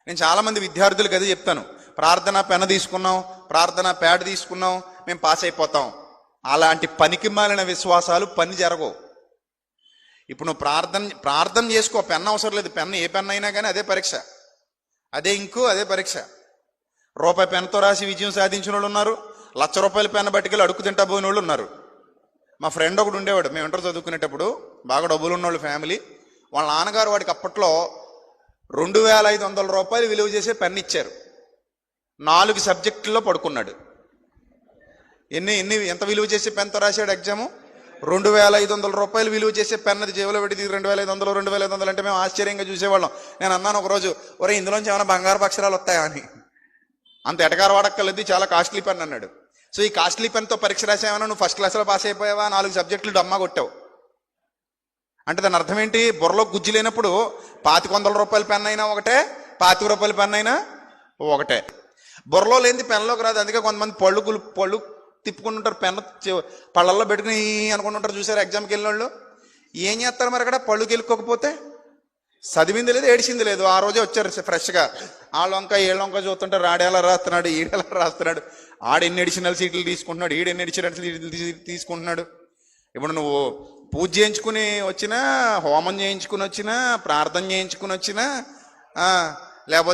నేను చాలామంది విద్యార్థులకు అదే చెప్తాను, ప్రార్థన పెన తీసుకున్నాం, ప్రార్థన ప్యాడ్ తీసుకున్నాం, మేము పాస్ అయిపోతాం. అలాంటి పనికి మాలిన విశ్వాసాలు పని జరగవు. ఇప్పుడు నువ్వు ప్రార్థన చేసుకో, పెన్ అవసరం లేదు. పెన్ను ఏ పెన్ అయినా కానీ అదే పరీక్ష, అదే ఇంకు, అదే పరీక్ష. రూపాయి పెన్నుతో రాసి విజయం సాధించిన వాళ్ళు ఉన్నారు, ₹1,00,000 పెన్ను బట్టుకెళ్ళి అడుగు తింటా పోయిన వాళ్ళు ఉన్నారు. మా ఫ్రెండ్ ఒకడు ఉండేవాడు, మేము ఇంటర్ చదువుకునేటప్పుడు, బాగా డబ్బులు ఉన్నవాళ్ళు ఫ్యామిలీ. వాళ్ళ నాన్నగారు వాడికి అప్పట్లో ₹2,500 విలువ చేసే పెన్ను ఇచ్చారు. 4 సబ్జెక్టుల్లో పడుకున్నాడు. ఎంత విలువ చేసే పెన్తో రాశాడు ఎగ్జాము? ₹2,500 విలువ చేసే పెన్నది జేబులో పెట్టి 2,500 అంటే మేము ఆశ్చర్యంగా చూసేవాళ్ళం. నేను అన్నాను ఒకరోజు, ఒరే ఇందులోంచి ఏమైనా బంగారు అక్షరాలు వస్తాయా అని. అంత ఎటకారు వాడక్కర్లేదు, చాలా కాస్ట్లీ పెన్ అన్నాడు. సో ఈ కాస్ట్లీ పెన్తో పరీక్ష రాసావన్నా నువ్వు ఫస్ట్ క్లాస్లో పాస్ అయిపోయావా, 4 సబ్జెక్టులు డమ్మా కొట్టావు అంటే దాని అర్థం ఏంటి? బుర్రలో గుజ్జు లేనప్పుడు ₹2,500 పెన్ అయినా ఒకటే, ₹25 పెన్ అయినా ఒకటే. బుర్రలో లేనిది పెన్లోకి రాదు. అందుకే కొంతమంది పళ్ళు తిప్పుకుంటుంటారు, పెన్ను పళ్ళల్లో పెట్టుకుని అనుకుంటుంటారు. చూసారు ఎగ్జామ్కి వెళ్ళిన వాళ్ళు ఏం చేస్తారు మరి అక్కడ? పళ్ళు గెలుక్కోకపోతే చదివింది లేదు, ఏడిసింది లేదు. ఆ రోజే వచ్చారు ఫ్రెష్గా, వాళ్ళొంక ఏళ్ళొంక చూస్తుంటారు, ఆడేలా రాస్తున్నాడు, ఈడేలా రాస్తున్నాడు, ఆడెన్ని అడిషనల్ సీట్లు తీసుకుంటున్నాడు, ఈడెన్ని అడిషనల్ సీట్లు తీసుకుంటున్నాడు. ఇప్పుడు నువ్వు పూజ చేయించుకుని వచ్చినా, హోమం చేయించుకుని వచ్చినా, ప్రార్థన చేయించుకుని వచ్చినా, లేకపోతే